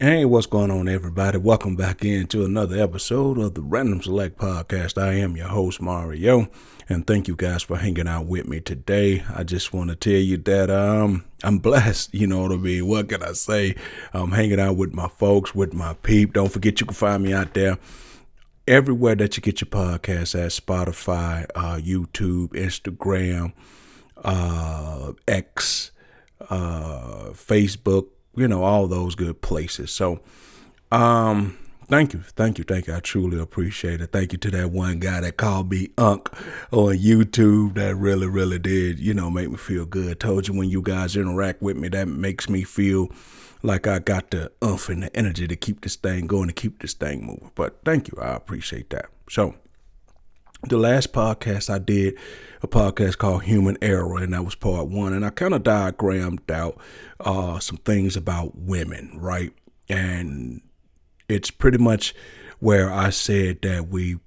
Hey, what's going on, everybody? Welcome back into another episode of the Random Select Podcast. I am your host, Mario, and thank you guys for hanging out with me today. I just want to tell you that I'm blessed, you know what I mean? What can I say? I'm hanging out with my folks, with my peep. Don't forget you can find me out there everywhere that you get your podcasts at: Spotify, YouTube, Instagram, X, Facebook, all those good places. So, thank you. I truly appreciate it. Thank you to that one guy that called me Unc on YouTube. That really did, make me feel good. Told you, when you guys interact with me, that makes me feel like I got the oomph and the energy to keep this thing going, to keep this thing moving. But thank you. I appreciate that. So, the last podcast I did, a podcast called Human Error, and that was part one. And I kind of diagrammed out some things about women, right? And it's pretty much where I said that with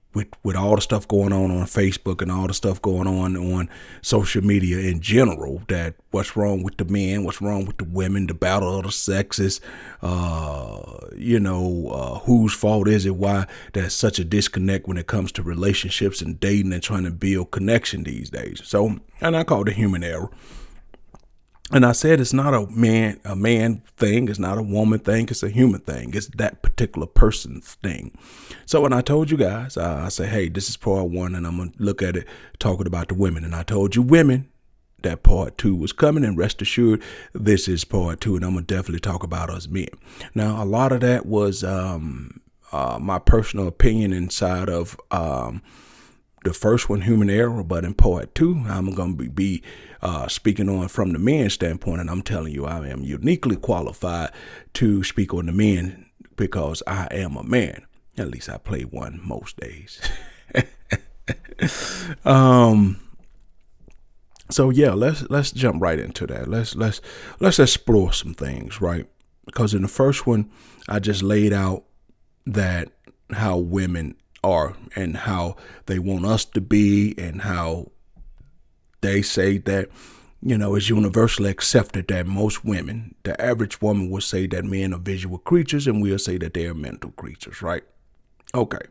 all the stuff going on Facebook and all the stuff going on social media in general, that what's wrong with the men, what's wrong with the women, the battle of the sexes, whose fault is it, why there's such a disconnect when it comes to relationships and dating and trying to build connection these days. So, and I call it human error. And I said it's not a man thing. It's not a woman thing. It's a human thing. It's that particular person's thing. So when I told you guys, I said, hey, this is part one, and I'm going to look at it talking about the women. And I told you women that part two was coming, and rest assured, this is part two, and I'm going to definitely talk about us men. Now, a lot of that was my personal opinion inside of the first one, human error, but in part two, I'm going to be speaking on from the men's standpoint, and I'm telling you, I am uniquely qualified to speak on the men because I am a man. At least I play one most days. So yeah, let's jump right into that. Let's explore some things, right? Because in the first one, I just laid out that how women are and how they want us to be, and how they say that, it's universally accepted that most women, the average woman, will say that men are visual creatures, and we'll say that they are mental creatures, right? Okay.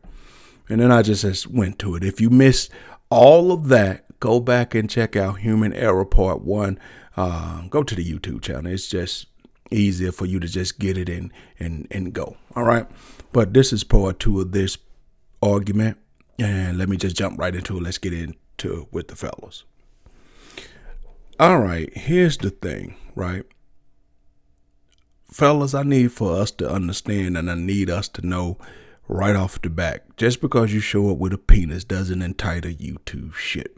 And then I just went to it. If you missed all of that, go back and check out Human Error Part 1. Go to the YouTube channel. It's just easier for you to just get it in and go. All right. But this is part 2 of this argument, and let me just jump right into it. Let's get into it with the fellas. All right, here's the thing, right? Fellas, I need for us to understand, and I need us to know right off the bat, just because you show up with a penis doesn't entitle you to shit.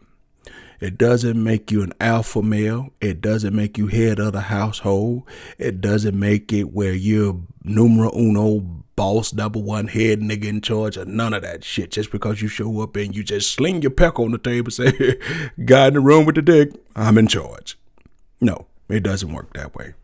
It doesn't make you an alpha male. It doesn't make you head of the household. It doesn't make it where you're numero uno, boss, number one, head nigga in charge, or none of that shit. Just because you show up and you just sling your peck on the table and say, guy in the room with the dick, I'm in charge. No, it doesn't work that way.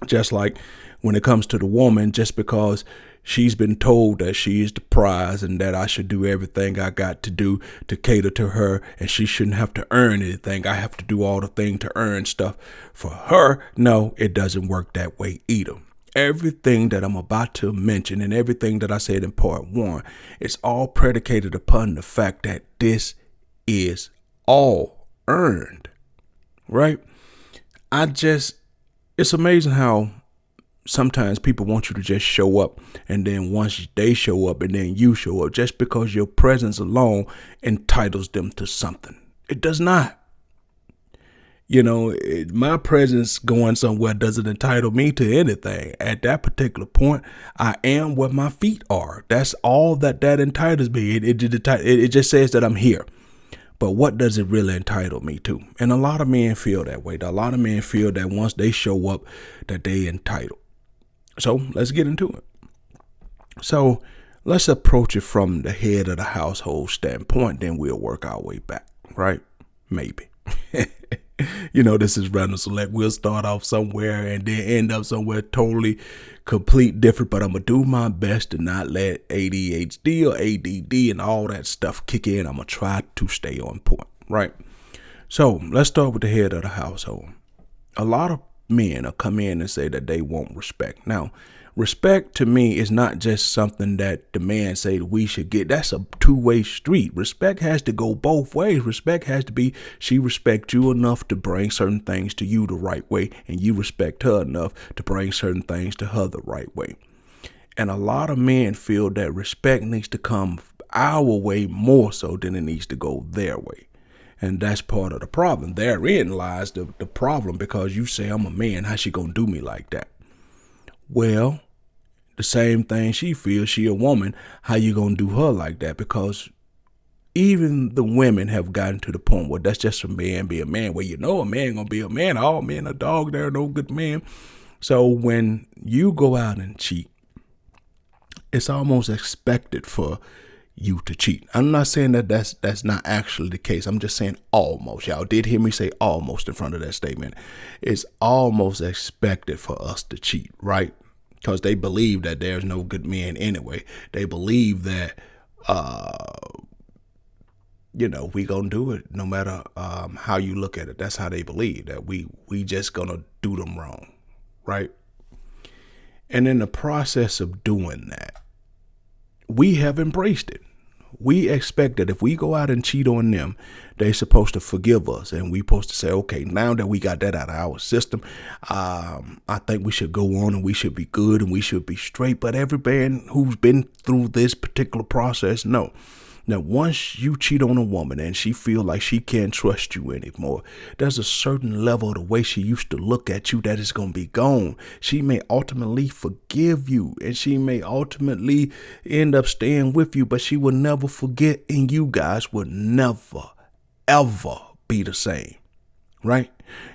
Just like when it comes to the woman, just because she's been told that she is the prize and that I should do everything I got to do to cater to her, and she shouldn't have to earn anything. I have to do all the thing to earn stuff for her. No, it doesn't work that way either. Everything that I'm about to mention and everything that I said in part 1, it's all predicated upon the fact that this is all earned, right? It's amazing how sometimes people want you to just show up, and then once they show up and then you show up, just because your presence alone entitles them to something. It does not. My presence going somewhere doesn't entitle me to anything. At that particular point, I am where my feet are. That's all that entitles me. It just says that I'm here. But what does it really entitle me to? And a lot of men feel that way. A lot of men feel that once they show up, that they entitled. So let's get into it. So let's approach it from the head of the household standpoint. Then we'll work our way back, right? Maybe. This is Random Select. We'll start off somewhere and then end up somewhere totally complete different. But I'm going to do my best to not let ADHD or ADD and all that stuff kick in. I'm going to try to stay on point, right? So let's start with the head of the household. A lot of men will come in and say that they want respect. Now, respect to me is not just something that the man say that we should get. That's a two-way street. Respect has to go both ways. Respect has to be she respects you enough to bring certain things to you the right way, and you respect her enough to bring certain things to her the right way. And a lot of men feel that respect needs to come our way more so than it needs to go their way. And that's part of the problem. Therein lies the problem, because you say, I'm a man, how she gonna do me like that? Well, the same thing she feels, she a woman, how you gonna do her like that? Because even the women have gotten to the point where that's just a man be a man. Well, you know a man gonna be a man. All men are dog, there are no good men. So when you go out and cheat, it's almost expected for you to cheat. I'm not saying that that's not actually the case. I'm just saying almost. Y'all did hear me say almost in front of that statement. It's almost expected for us to cheat, right? Because they believe that there's no good men anyway. They believe that, we gonna do it no matter how you look at it. That's how they believe, that we just gonna do them wrong, right? And in the process of doing that, we have embraced it. We expect that if we go out and cheat on them, they're supposed to forgive us. And we supposed to say, okay, now that we got that out of our system, I think we should go on and we should be good and we should be straight. But every man who's been through this particular process know that once you cheat on a woman and she feel like she can't trust you anymore, there's a certain level of the way she used to look at you that is going to be gone. She may ultimately forgive you and she may ultimately end up staying with you, but she will never forget, and you guys will never, ever be the same, right?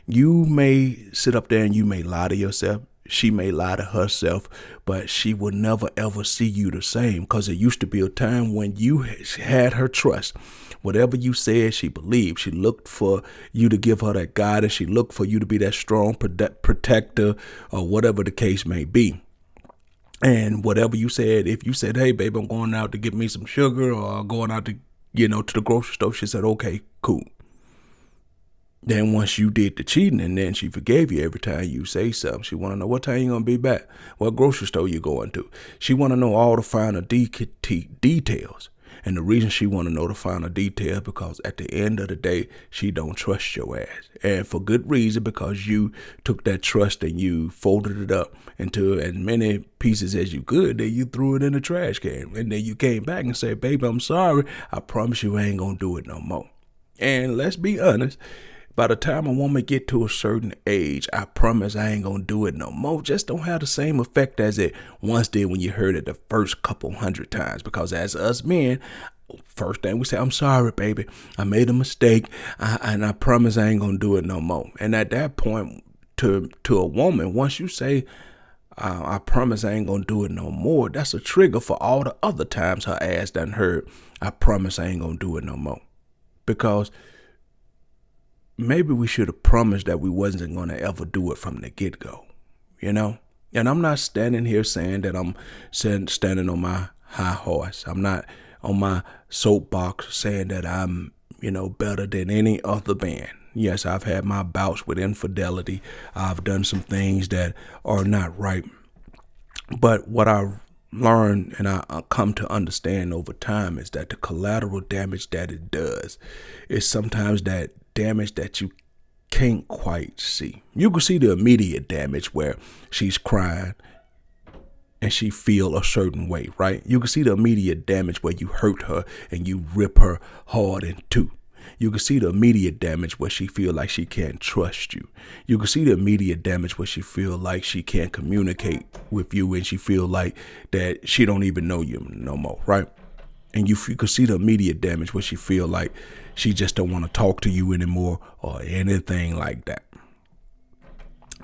You may sit up there and you may lie to yourself. She may lie to herself, but she will never, ever see you the same, because it used to be a time when you had her trust. Whatever you said, she believed. She looked for you to give her that guidance. She looked for you to be that strong protector, or whatever the case may be. And whatever you said, if you said, hey, babe, I'm going out to get me some sugar, or going out to, to the grocery store, she said, okay, cool. Then once you did the cheating, and then she forgave you every time you say something, she want to know what time you going to be back, what grocery store you going to. She want to know all the finer details. And the reason she want to know the finer details, because at the end of the day, she don't trust your ass. And for good reason, because you took that trust and you folded it up into as many pieces as you could, then you threw it in the trash can. And then you came back and said, baby, I'm sorry. I promise you I ain't going to do it no more. And let's be honest. By the time a woman get to a certain age, I promise I ain't gonna do it no more, just don't have the same effect as it once did when you heard it the first couple hundred times. Because as us men, first thing we say, I'm sorry, baby, I made a mistake, and I promise I ain't gonna do it no more. And at that point, to a woman, once you say, I promise I ain't gonna do it no more, that's a trigger for all the other times her ass done heard, I promise I ain't gonna do it no more. Because maybe we should have promised that we wasn't going to ever do it from the get-go, And I'm not standing here saying that I'm standing on my high horse. I'm not on my soapbox saying that I'm, better than any other man. Yes, I've had my bouts with infidelity. I've done some things that are not right. But what I've learned and I come to understand over time is that the collateral damage that it does is sometimes that damage that you can't quite see. You can see the immediate damage where she's crying and she feel a certain way, right? You can see the immediate damage where you hurt her and you rip her hard in two. You can see the immediate damage where she feel like she can't trust you. You can see the immediate damage where she feel like she can't communicate with you and she feel like that she don't even know you no more, right? And you can see the immediate damage where she feel like she just don't want to talk to you anymore or anything like that.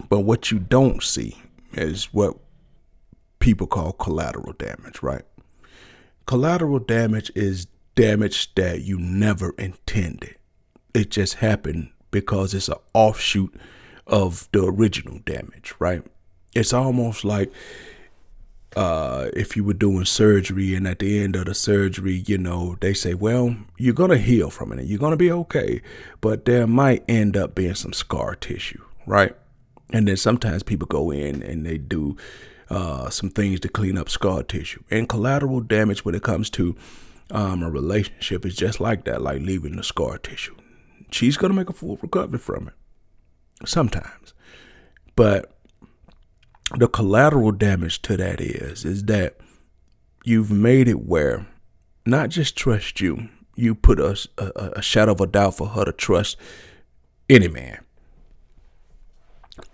But what you don't see is what people call collateral damage, right? Collateral damage is damage that you never intended. It just happened because it's an offshoot of the original damage, right? It's almost like if you were doing surgery and at the end of the surgery, they say, well, you're going to heal from it and you're going to be okay, but there might end up being some scar tissue, right? And then sometimes people go in and they do some things to clean up scar tissue. And collateral damage when it comes to a relationship is just like that, like leaving the scar tissue. She's going to make a full recovery from it sometimes. But the collateral damage to that is that you've made it where not just trust you, you put a shadow of a doubt for her to trust any man.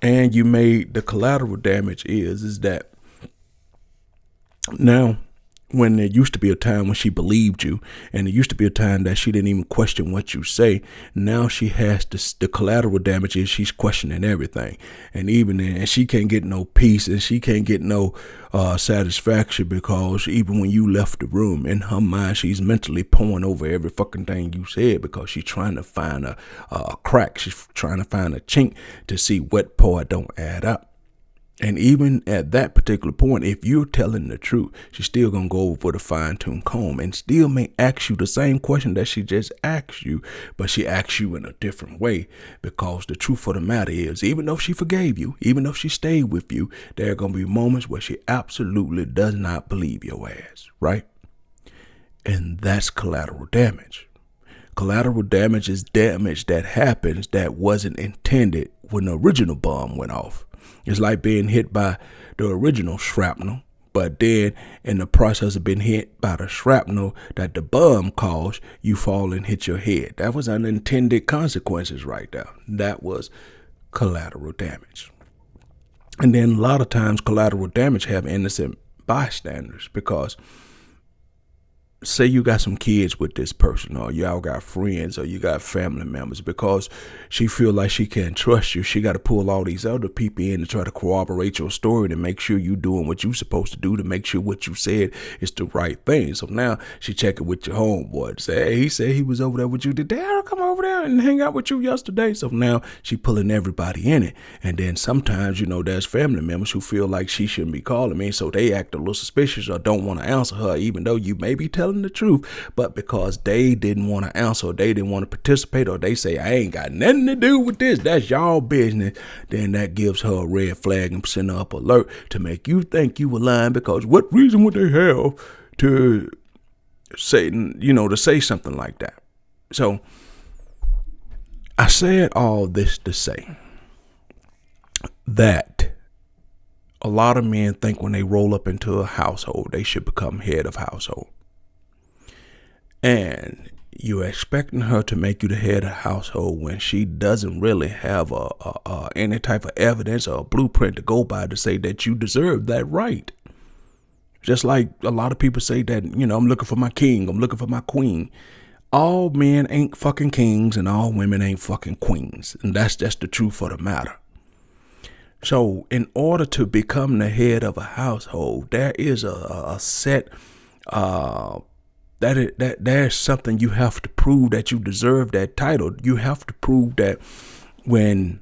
And you made the collateral damage is that now, when there used to be a time when she believed you, and there used to be a time that she didn't even question what you say, now she has the collateral damage is she's questioning everything. And even then, and she can't get no peace, and she can't get no satisfaction, because even when you left the room, in her mind, she's mentally pouring over every fucking thing you said, because she's trying to find a crack. She's trying to find a chink to see what part don't add up. And even at that particular point, if you're telling the truth, she's still going to go over with a fine-tuned comb and still may ask you the same question that she just asked you, but she asks you in a different way, because the truth of the matter is, even though she forgave you, even though she stayed with you, there are going to be moments where she absolutely does not believe your ass, right? And that's collateral damage. Collateral damage is damage that happens that wasn't intended when the original bomb went off. It's like being hit by the original shrapnel, but then in the process of being hit by the shrapnel that the bomb caused, you fall and hit your head. That was unintended consequences right there. That was collateral damage. And then a lot of times collateral damage have innocent bystanders, because say you got some kids with this person, or y'all got friends, or you got family members, because she feel like she can't trust you, she got to pull all these other people in to try to corroborate your story, to make sure you doing what you supposed to do, to make sure what you said is the right thing. So now she checking with your homeboy to say, hey, he said he was over there with you. Did Daryl come over there and hang out with you yesterday? So now she pulling everybody in it. And then sometimes, there's family members who feel like she shouldn't be calling me, so they act a little suspicious or don't want to answer her, even though you may be telling the truth, but because they didn't want to answer, or they didn't want to participate, or they say, I ain't got nothing to do with this, that's y'all business, then that gives her a red flag and send her up alert to make you think you were lying, because what reason would they have to say, to say something like that? So I said all this to say that a lot of men think when they roll up into a household, they should become head of household. And you're expecting her to make you the head of the household when she doesn't really have any type of evidence or a blueprint to go by to say that you deserve that right. Just like a lot of people say that, I'm looking for my king, I'm looking for my queen. All men ain't fucking kings, and all women ain't fucking queens. And that's just the truth of the matter. So in order to become the head of a household, there is a set that there's something you have to prove, that you deserve that title. You have to prove that when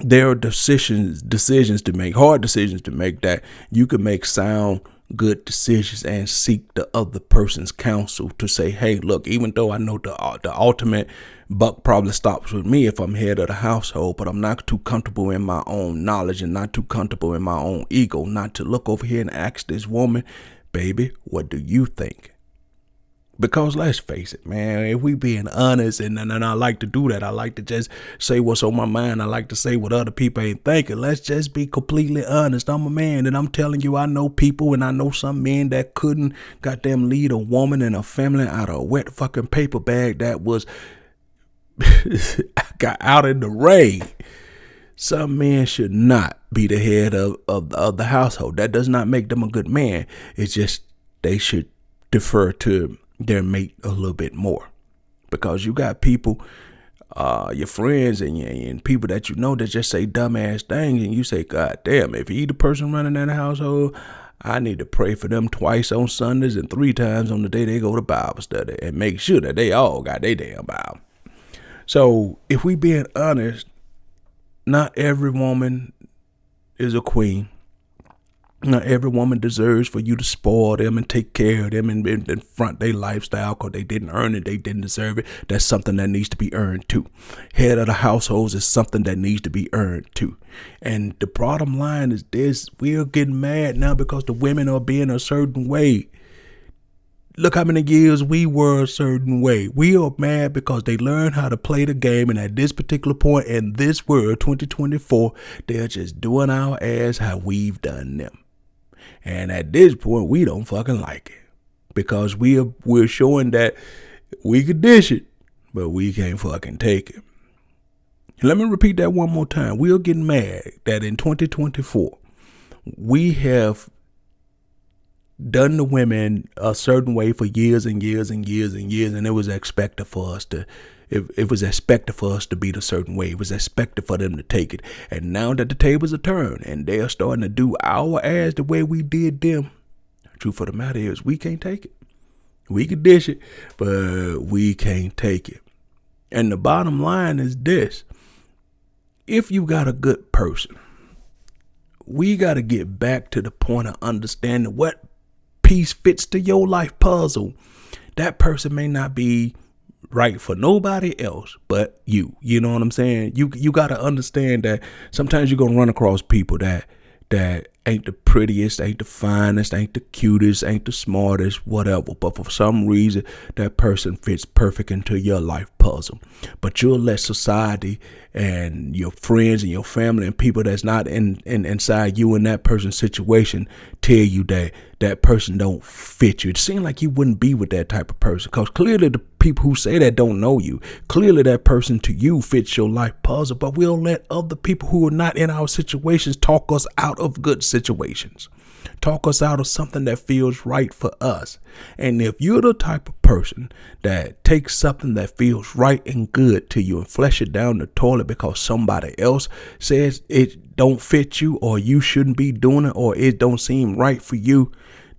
there are decisions to make, hard decisions to make, that you can make sound, good decisions and seek the other person's counsel to say, hey, look, even though I know the ultimate buck probably stops with me if I'm head of the household, but I'm not too comfortable in my own knowledge and not too comfortable in my own ego not to look over here and ask this woman, baby, what do you think? Because let's face it, man, if we being honest, and I like to do that. I like to just say what's on my mind. I like to say what other people ain't thinking. Let's just be completely honest. I'm a man, and I'm telling you, I know people, and I know some men that couldn't goddamn lead a woman and a family out of a wet fucking paper bag that was got out in the rain. Some men should not be the head of the household. That does not make them a good man. It's just they should defer to their mate a little bit more, because you got people, your friends and people that that just say dumbass things, and you say, God damn, if he the person running that household, I need to pray for them twice on Sundays and 3 times on the day they go to Bible study, and make sure that they all got their damn Bible. So if we being honest, not every woman is a queen. Now, every woman deserves for you to spoil them and take care of them and front their lifestyle because they didn't earn it, they didn't deserve it. That's something that needs to be earned too. Head of the households is something that needs to be earned too. And the bottom line is this: we are getting mad now because the women are being a certain way. Look how many years we were a certain way. We are mad because they learned how to play the game, and at this particular point in this world, 2024, they're just doing our ass how we've done them. And at this point, we don't fucking like it because we're showing that we could dish it, but we can't fucking take it. Let me repeat that one more time. We're getting mad that in 2024, we have done the women a certain way for years and years and years and years, and it was expected for us to it was expected for us to be the certain way. It was expected for them to take it. And now that the tables are turned and they are starting to do our ass the way we did them, the truth of the matter is we can't take it. We can dish it, but we can't take it. And the bottom line is this: if you got a good person, we got to get back to the point of understanding what piece fits to your life puzzle. That person may not be right for nobody else but you. You know what I'm saying? You got to understand that sometimes you're going to run across people that ain't the prettiest, ain't the finest, ain't the cutest, ain't the smartest, whatever. But for some reason, that person fits perfect into your life puzzle. But you'll let society and your friends and your family and people that's not inside you and that person's situation tell you that person don't fit you. It seems like you wouldn't be with that type of person because clearly the people who say that don't know you. Clearly that person to you fits your life puzzle, but we'll let other people who are not in our situations talk us out of good situations. Talk us out of something that feels right for us. And if you're the type of person that takes something that feels right and good to you and flush it down the toilet because somebody else says it don't fit you or you shouldn't be doing it or it don't seem right for you,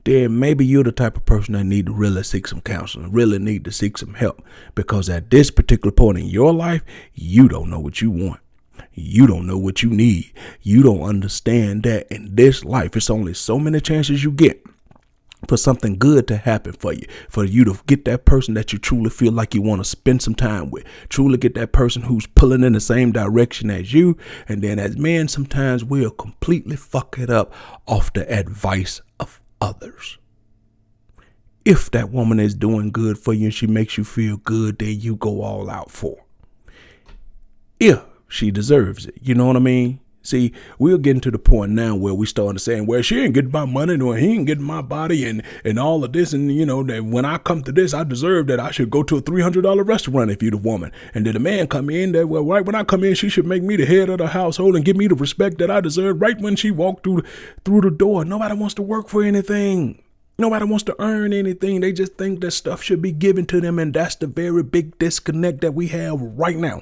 then maybe you're the type of person that need to really seek some counseling, really need to seek some help, because at this particular point in your life, you don't know what you want. You don't know what you need. You don't understand that in this life, it's only so many chances you get for something good to happen for you to get that person that you truly feel like you want to spend some time with, truly get that person who's pulling in the same direction as you. And then as men, sometimes we'll completely fuck it up off the advice of others. If that woman is doing good for you and she makes you feel good, then you go all out for her. If she deserves it. You know what I mean? See, we're getting to the point now where we starting to say, well, she ain't getting my money, nor he ain't getting my body and all of this. And, you know, that when I come to this, I deserve that. I should go to a $300 restaurant if you're the woman. And then the man come in that, well, right when I come in, she should make me the head of the household and give me the respect that I deserve right when she walked through the door. Nobody wants to work for anything. Nobody wants to earn anything. They just think that stuff should be given to them. And that's the very big disconnect that we have right now.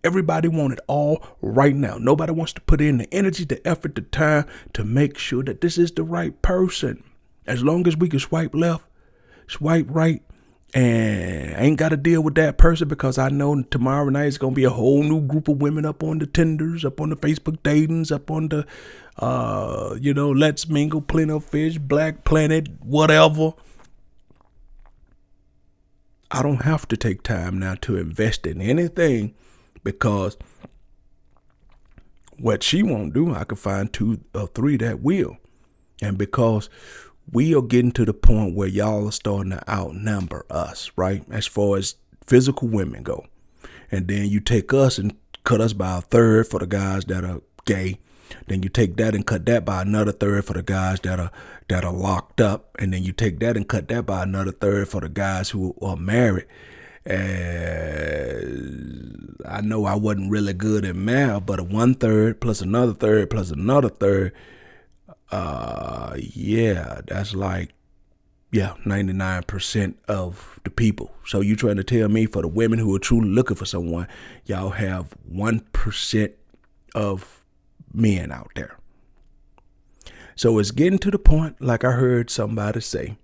Everybody wants it all right now. Nobody wants to put in the energy, the effort, the time to make sure that this is the right person. As long as we can swipe left, swipe right, and I ain't got to deal with that person, because I know tomorrow night it's going to be a whole new group of women up on the Tinders, up on the Facebook datings, up on the, Let's Mingle, Plenty of Fish, Black Planet, whatever. I don't have to take time now to invest in anything, because what she won't do, I can find 2 or 3 that will. And because we are getting to the point where y'all are starting to outnumber us, right? As far as physical women go. And then you take us and cut us by a third for the guys that are gay. Then you take that and cut that by another third for the guys that are locked up. And then you take that and cut that by another third for the guys who are married. I know I wasn't really good at math, but a 1/3 plus another third plus another third, that's like 99% of the people. So you trying to tell me for the women who are truly looking for someone, y'all have 1% of men out there. So it's getting to the point, like I heard somebody say,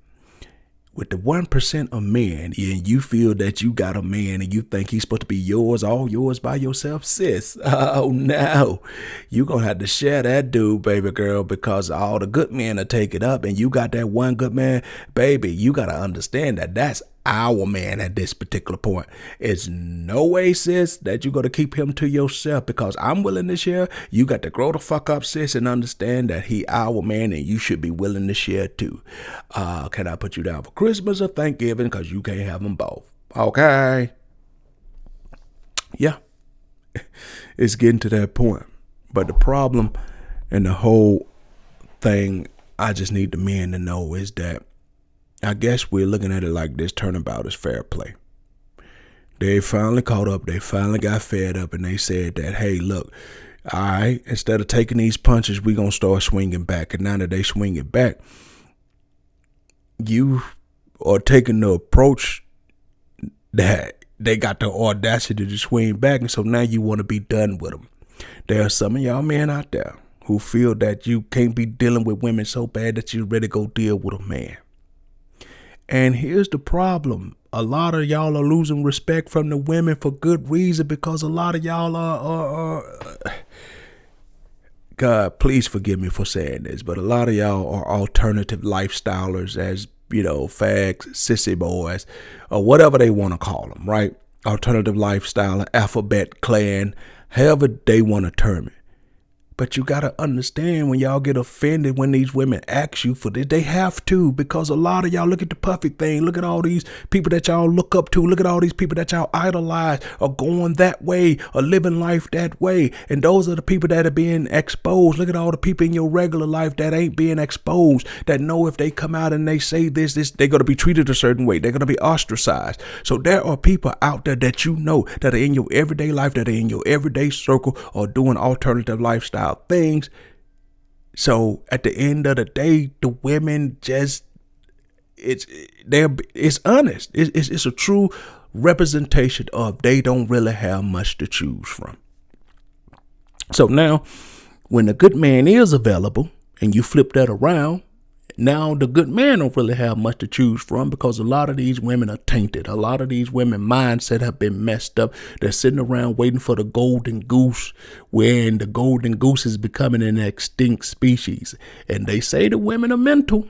with the 1% of men, and you feel that you got a man and you think he's supposed to be yours, all yours by yourself, sis. Oh no, you gonna have to share that dude, baby girl, because all the good men are taken up, and you got that one good man, baby. You gotta understand that that's our man at this particular point. It's no way, sis, that you're gonna keep him to yourself, because I'm willing to share. You got to grow the fuck up, sis, and understand that he our man, and you should be willing to share too. Can I put you down for Christmas or Thanksgiving? Because you can't have them both. Okay. Yeah. It's getting to that point. But the problem and the whole thing I just need the men to know is that I guess we're looking at it like this: turnabout is fair play. They finally caught up. They finally got fed up, and they said that, hey, look, all right, instead of taking these punches, we're going to start swinging back. And now that they swing it back, you are taking the approach that they got the audacity to swing back. And so now you want to be done with them. There are some of y'all men out there who feel that you can't be dealing with women so bad that you're ready to go deal with a man. And here's the problem. A lot of y'all are losing respect from the women for good reason, because a lot of y'all are God, please forgive me for saying this, but a lot of y'all are alternative lifestylers, as, you know, fags, sissy boys, or whatever they want to call them, right? Alternative lifestyle, alphabet clan, however they want to term it. But you got to understand, when y'all get offended when these women ask you for this, they have to, because a lot of y'all, look at the puffy thing. Look at all these people that y'all look up to. Look at all these people that y'all idolize are going that way, or living life that way. And those are the people that are being exposed. Look at all the people in your regular life that ain't being exposed, that know if they come out and they say this, they're going to be treated a certain way. They're going to be ostracized. So there are people out there that you know that are in your everyday life, that are in your everyday circle, or doing alternative lifestyle things. So at the end of the day, the women just, it's honest. It's a true representation of they don't really have much to choose from. So now, when the good man is available and you flip that around, now the good man don't really have much to choose from, because a lot of these women are tainted. A lot of these women mindset have been messed up. They're sitting around waiting for the golden goose, when the golden goose is becoming an extinct species. And they say the women are mental.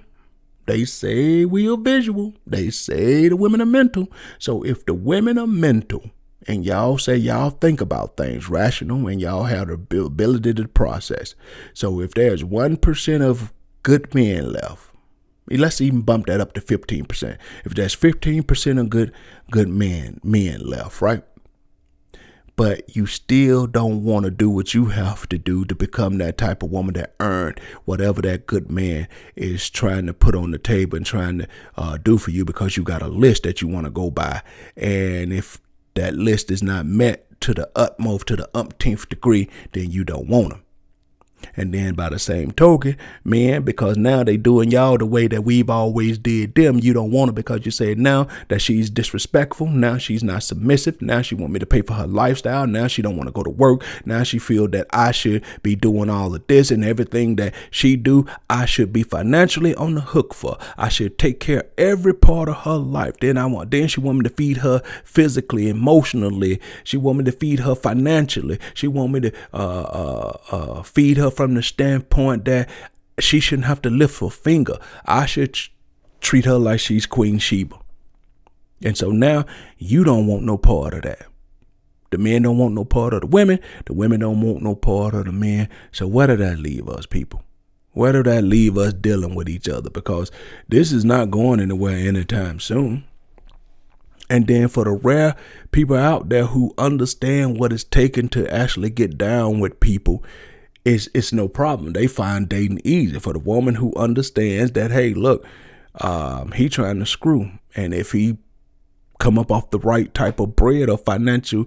They say we are visual. They say the women are mental. So if the women are mental, and y'all say y'all think about things rational, and y'all have the ability to process. So if there's 1% of good men left, let's even bump that up to 15%. If there's 15% of good men left, right? But you still don't want to do what you have to do to become that type of woman that earned whatever that good man is trying to put on the table and trying to do for you, because you got a list that you want to go by. And if that list is not met to the utmost, to the umpteenth degree, then you don't want them. And then by the same token, men, because now they doing y'all the way that we've always did them, you don't want her, because you say now that she's disrespectful, now she's not submissive, now she want me to pay for her lifestyle, now she don't want to go to work, now she feel that I should be doing all of this, and everything that she do, I should be financially on the hook for. I should take care of every part of her life. Then she want me to feed her physically, emotionally. She want me to feed her financially. She want me to feed her from the standpoint that she shouldn't have to lift her finger. I should treat her like she's Queen Sheba. And so now you don't want no part of that. The men don't want no part of the women. The women don't want no part of the men. So where did that leave us, people? Where did that leave us dealing with each other? Because this is not going anywhere anytime soon. And then for the rare people out there who understand what it's taken to actually get down with people, it's no problem. They find dating easy. For the woman who understands that, hey, look, he trying to screw. And if he come up off the right type of bread or financial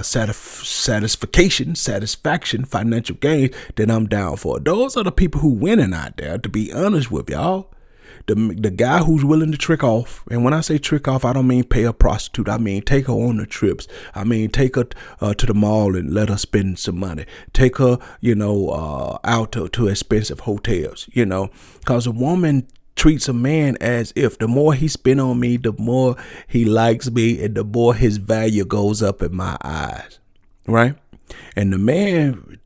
satisfaction, financial gains, then I'm down for it. Those are the people who winning out there, to be honest with y'all. The guy who's willing to trick off, and when I say trick off, I don't mean pay a prostitute. I mean take her on the trips. I mean take her to the mall and let her spend some money. Take her, out to expensive hotels, because a woman treats a man as if the more he spend on me, the more he likes me, and the more his value goes up in my eyes, right? And the man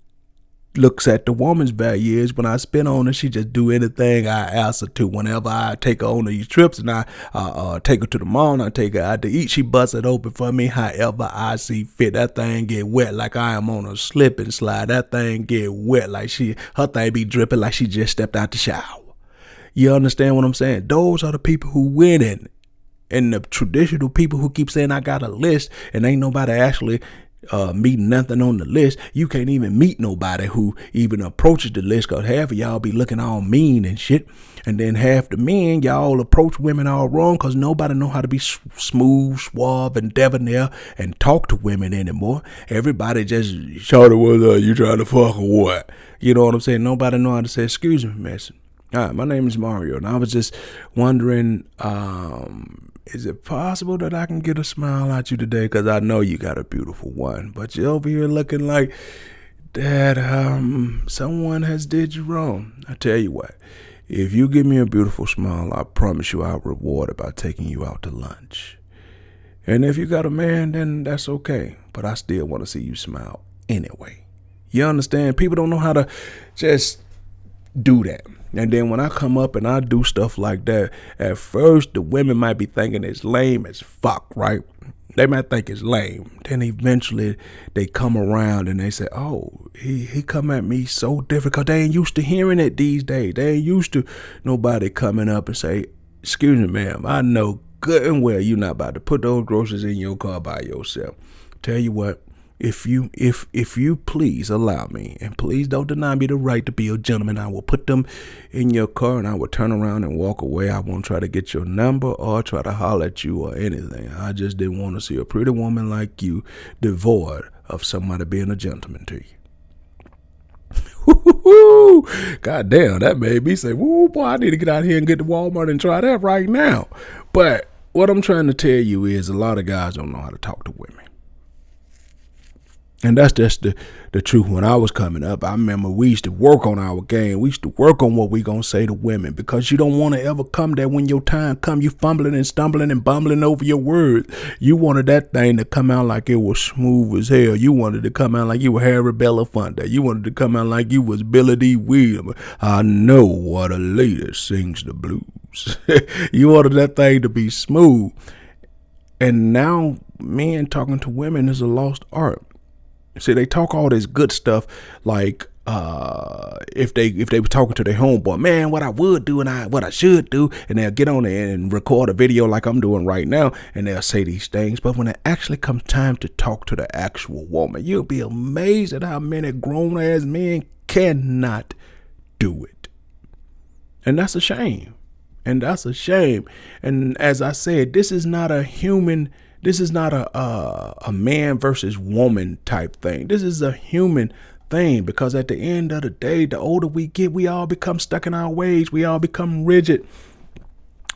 looks at the woman's value is when I spend on her, she just do anything I ask her to. Whenever I take her on these trips and I take her to the mall and I take her out to eat, she busts it open for me however I see fit. That thing get wet like I am on a slip and slide. That thing get wet like her thing be dripping like she just stepped out the shower. You understand what I'm saying? Those are the people who winning. And the traditional people who keep saying I got a list and ain't nobody actually meeting nothing on the list. You can't even meet nobody who even approaches the list, because half of y'all be looking all mean and shit, and then half the men, y'all approach women all wrong because nobody know how to be smooth, suave, and debonair and talk to women anymore. Everybody just shorty, whether you trying to fuck or what. You know what I'm saying? Nobody know how to say excuse me, miss. All right, my name is Mario, and I was just wondering, is it possible that I can get a smile at you today? Because I know you got a beautiful one, but you're over here looking like that someone has did you wrong. I tell you what, if you give me a beautiful smile, I promise you I'll reward it by taking you out to lunch. And if you got a man, then that's okay, but I still want to see you smile anyway. You understand? People don't know how to just do that. And then when I come up and I do stuff like that, at first the women might be thinking it's lame as fuck, right? They might think it's lame. Then eventually they come around and they say, oh, he come at me so different, because they ain't used to hearing it these days. They ain't used to nobody coming up and say, excuse me, ma'am, I know good and well you're not about to put those groceries in your car by yourself. Tell you what, if you please allow me, and please don't deny me the right to be a gentleman, I will put them in your car and I will turn around and walk away. I won't try to get your number or try to holler at you or anything. I just didn't want to see a pretty woman like you devoid of somebody being a gentleman to you. God damn, that made me say, woo, boy, I need to get out here and get to Walmart and try that right now. But what I'm trying to tell you is a lot of guys don't know how to talk to women. And that's just the truth. When I was coming up, I remember we used to work on our game. We used to work on what we going to say to women, because you don't want to ever come there when your time come, you fumbling and stumbling and bumbling over your words. You wanted that thing to come out like it was smooth as hell. You wanted to come out like you were Harry Belafonte. You wanted to come out like you was Billy D. Williams. I know what a lady sings the blues. You wanted that thing to be smooth. And now men talking to women is a lost art. See, they talk all this good stuff, like if they were talking to their homeboy, man, what I would do and what I should do, and they'll get on there and record a video like I'm doing right now, and they'll say these things. But when it actually comes time to talk to the actual woman, you'll be amazed at how many grown ass men cannot do it. And that's a shame. And that's a shame. And as I said, this is not a man versus woman type thing. This is a human thing, because at the end of the day, the older we get, we all become stuck in our ways. We all become rigid.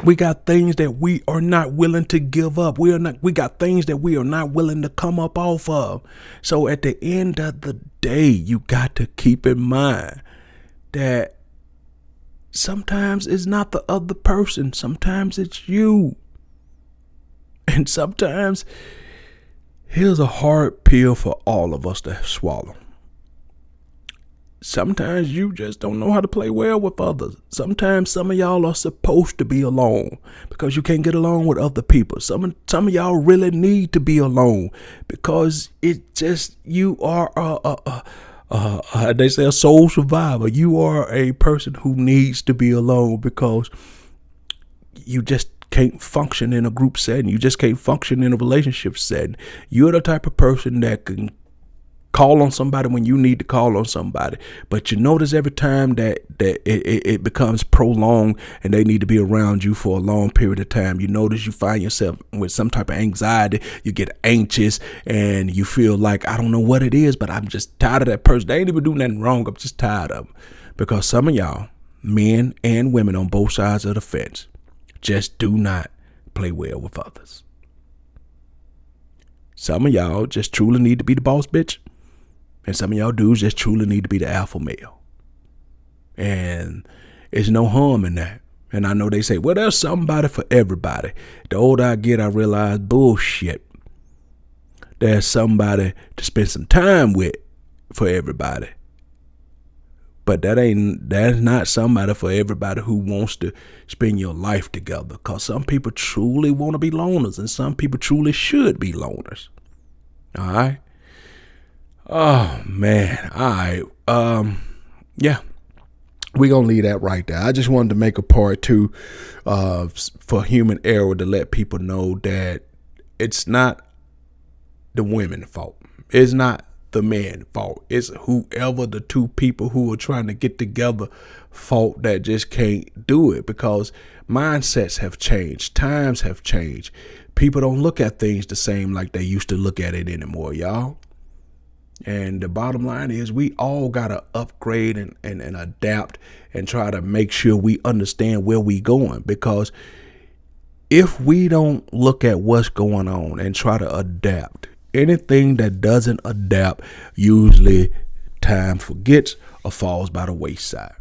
We got things that we are not willing to give up. We got things that we are not willing to come up off of. So at the end of the day, you got to keep in mind that sometimes it's not the other person. Sometimes it's you. And sometimes here's a hard pill for all of us to swallow. Sometimes you just don't know how to play well with others. Sometimes some of y'all are supposed to be alone because you can't get along with other people. Some of y'all really need to be alone because it just, you are they say a soul survivor. You are a person who needs to be alone because you just can't function in a group setting. You just can't function in a relationship setting. You're the type of person that can call on somebody when you need to call on somebody. But you notice every time that it becomes prolonged and they need to be around you for a long period of time, you notice you find yourself with some type of anxiety. You get anxious and you feel like, I don't know what it is, but I'm just tired of that person. They ain't even doing nothing wrong. I'm just tired of them. Because some of y'all, men and women on both sides of the fence, just do not play well with others. Some of y'all just truly need to be the boss bitch. And some of y'all dudes just truly need to be the alpha male. And there's no harm in that. And I know they say, well, there's somebody for everybody. The older I get, I realize bullshit. There's somebody to spend some time with for everybody. But that's not somebody for everybody who wants to spend your life together. Because some people truly want to be loners, and some people truly should be loners. All right? Oh, man. All right. Yeah. We're going to leave that right there. I just wanted to make a part 2 for human error to let people know that it's not the women's fault. It's not the man's fault. It's whoever the two people who are trying to get together fault that just can't do it, because mindsets have changed. Times have changed. People don't look at things the same like they used to look at it anymore, y'all. And the bottom line is we all got to upgrade and adapt and try to make sure we understand where we going. Because if we don't look at what's going on and try to adapt, anything that doesn't adapt usually time forgets or falls by the wayside.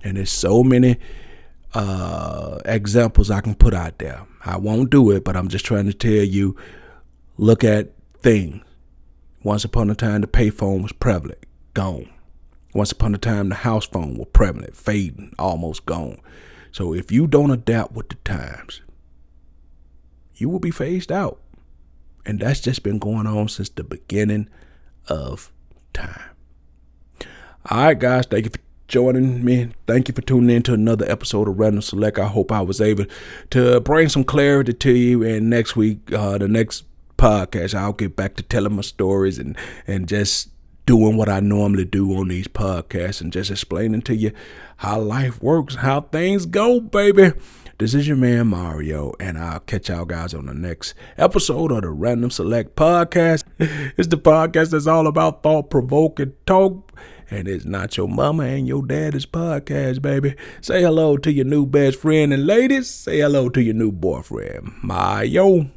And there's so many examples I can put out there. I won't do it, but I'm just trying to tell you, look at things. Once upon a time, the payphone was prevalent, gone. Once upon a time, the house phone was prevalent, fading, almost gone. So if you don't adapt with the times, you will be phased out. And that's just been going on since the beginning of time. All right, guys, thank you for joining me. Thank you for tuning in to another episode of Random Select. I hope I was able to bring some clarity to you. And next week, the next podcast, I'll get back to telling my stories and just doing what I normally do on these podcasts and just explaining to you how life works, how things go, baby. This is your man Mario, and I'll catch y'all guys on the next episode of the Random Select podcast. It's the podcast that's all about thought-provoking talk, and it's not your mama and your daddy's podcast, baby. Say hello to your new best friend, and ladies, say hello to your new boyfriend, Mario.